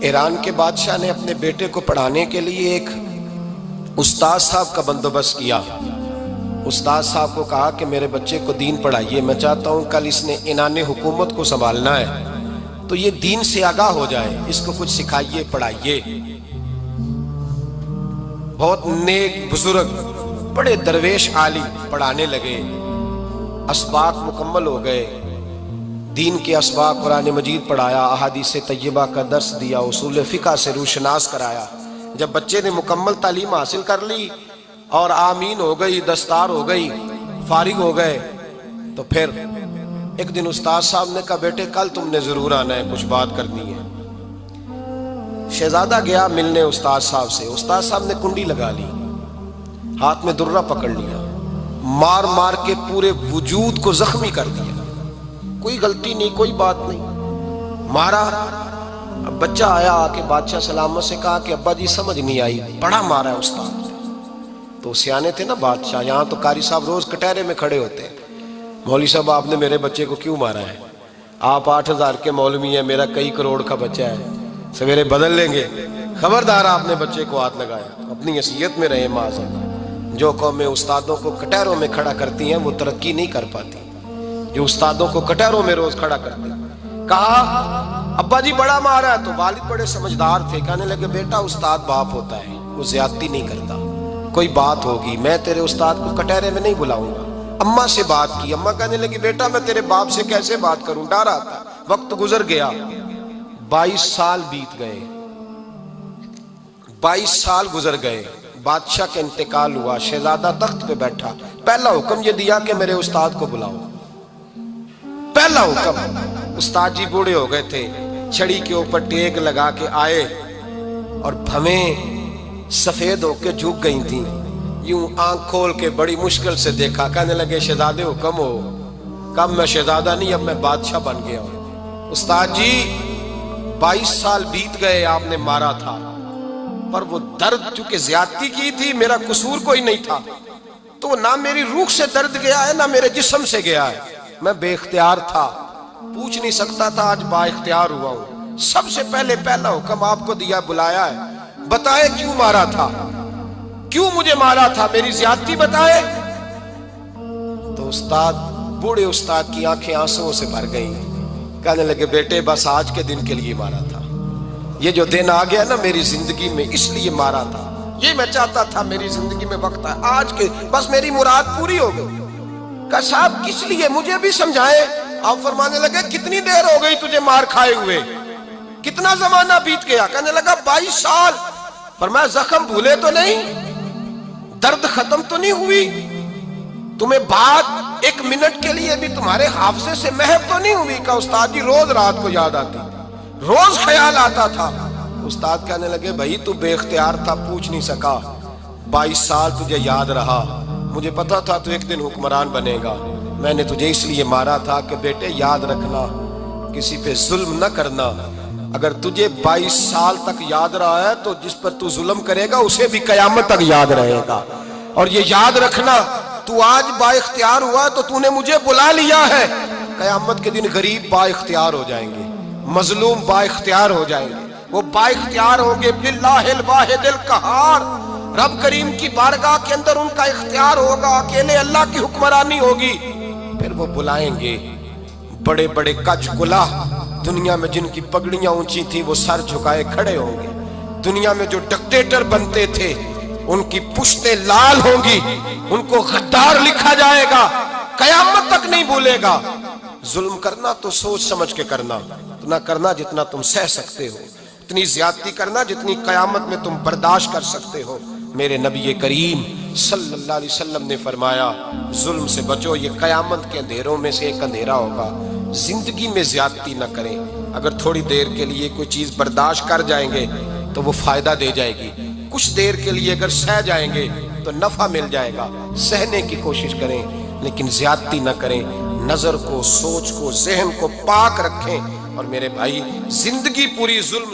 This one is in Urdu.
ایران کے بادشاہ نے اپنے بیٹے کو پڑھانے کے لیے ایک استاد صاحب کا بندوبست کیا۔ استاد صاحب کو کہا کہ میرے بچے کو دین پڑھائیے، میں چاہتا ہوں کل اس نے عنان حکومت کو سنبھالنا ہے تو یہ دین سے آگاہ ہو جائے، اس کو کچھ سکھائیے، پڑھائیے۔ بہت نیک بزرگ بڑے درویش عالم پڑھانے لگے، اسباق مکمل ہو گئے، دین کے اسباق قرآن مجید پڑھایا، احادیث طیبہ کا درس دیا، اصول فقہ سے روشناس کرایا۔ جب بچے نے مکمل تعلیم حاصل کر لی اور آمین ہو گئی، دستار ہو گئی، فارغ ہو گئے، تو پھر ایک دن استاد صاحب نے کہا بیٹے کل تم نے ضرور آنا ہے، کچھ بات کرنی ہے۔ شہزادہ گیا ملنے استاد صاحب سے، استاد صاحب نے کنڈی لگا لی، ہاتھ میں درہ پکڑ لیا، مار مار کے پورے وجود کو زخمی کر دیا، کوئی غلطی نہیں، کوئی بات نہیں، مارا۔ اب بچہ آیا آ کے بادشاہ سلامت سے کہا کہ ابا جی سمجھ نہیں آئی، بڑا مارا ہے استاد نے۔ تو سیانے تھے نا بادشاہ، یہاں تو قاری صاحب روز کٹہرے میں کھڑے ہوتے ہیں، مولوی صاحب آپ نے میرے بچے کو کیوں مارا ہے؟ آپ 8,000 کے مولوی ہیں، میرا کئی کروڑ کا بچہ ہے، سویرے بدل لیں گے، خبردار آپ نے بچے کو ہاتھ لگایا۔ اپنی حیثیت میں رہے معاذ۔ جو قومیں استادوں کو کٹہروں میں کھڑا کرتی ہیں وہ ترقی نہیں کر پاتی، جو استادوں کو کٹہروں میں روز کھڑا کرتے ہیں۔ کہا ابا جی بڑا مارا ہے، تو والد بڑے سمجھدار تھے، کہنے لگے بیٹا استاد باپ ہوتا ہے، وہ زیادتی نہیں کرتا، کوئی بات ہوگی میں تیرے استاد کو کٹہرے میں نہیں بلاؤں گا۔ اماں سے بات کی، اماں کہنے لگی بیٹا میں تیرے باپ سے کیسے بات کروں، ڈر آتا۔ وقت گزر گیا، 22 سال بیت گئے، 22 سال گزر گئے، بادشاہ کا انتقال ہوا، شہزادہ تخت پہ بیٹھا، پہلا حکم یہ دیا کہ میرے استاد کو بلاؤ۔ پہلا حکم، استاد جی بوڑھے ہو گئے تھے، چھڑی کے اوپر ٹیک لگا کے آئے اور بھویں سفید ہو کے جھک گئی تھیں، یوں آنکھ کھول کے بڑی مشکل سے دیکھا، کہنے لگے شہزادے حکم ہو۔ کب میں شہزادہ نہیں، اب میں بادشاہ بن گیا ہوں۔ استاد جی 22 سال بیت گئے، آپ نے مارا تھا، پر وہ درد چونکہ زیادتی کی تھی، میرا قصور کوئی نہیں تھا، تو نہ میری روح سے درد گیا ہے نہ میرے جسم سے گیا ہے، میں بے اختیار تھا، پوچھ نہیں سکتا تھا، آج با اختیار ہوا ہوں۔ سب سے پہلے پہلا حکم آپ کو دیا، بلایا ہے، بتائے کیوں مارا تھا، کیوں مجھے مارا تھا، میری زیادتی بتائے۔ تو استاد، بوڑھے استاد کی آنکھیں آنسوؤں سے بھر گئیں، کہنے لگے بیٹے بس آج کے دن کے لیے مارا تھا، یہ جو دن آ گیا نا میری زندگی میں اس لیے مارا تھا، یہ میں چاہتا تھا میری زندگی میں وقت ہے، آج کے بس میری مراد پوری ہو گئی۔ کہا صاحب کس لیے، مجھے بھی سمجھائے۔ آپ فرمانے لگے کتنی دیر ہو گئی تجھے مار کھائے ہوئے، کتنا زمانہ بیت گیا؟ کہنے لگا 22 سال۔ فرمایا زخم بھولے تو نہیں، درد ختم تو نہیں ہوئی، تمہیں بات 1 منٹ کے لیے بھی تمہارے حافظے سے محو تو نہیں ہوئی؟ کہ استاد جی روز رات کو یاد آتی، روز خیال آتا تھا۔ استاد کہنے لگے بھائی تو بے اختیار تھا، پوچھ نہیں سکا، 22 سال تجھے یاد رہا، مجھے پتا تھا تو ایک دن حکمران بنے گا، میں نے تجھے اس لیے مارا تھا کہ بیٹے یاد رکھنا، کسی پہ ظلم نہ کرنا۔ اگر تجھے 22 سال تک یاد رہا ہے تو جس پر تو ظلم کرے گا اسے بھی قیامت تک یاد رہے گا، اور یہ یاد رکھنا تو آج با اختیار ہوا تو تو نے مجھے بلا لیا ہے، قیامت کے دن غریب با اختیار ہو جائیں گے، مظلوم با اختیار ہو جائیں گے، وہ با اختیار ہوں گے باللہ الواحد القہار، رب کریم کی بارگاہ کے اندر ان کا اختیار ہوگا، اکیلے اللہ کی حکمرانی ہوگی۔ پھر وہ بلائیں گے بڑے بڑے کج کلا، دنیا میں جن کی پگڑیاں اونچی تھیں وہ سر جھکائے کھڑے ہوں گے، دنیا میں جو ڈکٹیٹر بنتے تھے ان کی پشتیں لال ہوں گی، ان کو غدار لکھا جائے گا، قیامت تک نہیں بھولے گا۔ ظلم کرنا تو سوچ سمجھ کے کرنا، اتنا کرنا جتنا تم سہ سکتے ہو، اتنی زیادتی کرنا جتنی قیامت میں تم برداشت کر سکتے ہو۔ میرے نبی کریم صلی اللہ علیہ وسلم نے فرمایا ظلم سے بچو، یہ قیامت کے اندھیروں میں سے ایک اندھیرا ہوگا۔ زندگی میں زیادتی نہ کریں، اگر تھوڑی دیر کے لیے کوئی چیز برداشت کر جائیں گے تو وہ فائدہ دے جائے گی، کچھ دیر کے لیے اگر سہ جائیں گے تو نفع مل جائے گا، سہنے کی کوشش کریں لیکن زیادتی نہ کریں، نظر کو، سوچ کو، ذہن کو پاک رکھیں۔ اور میرے بھائی زندگی پوری ظلم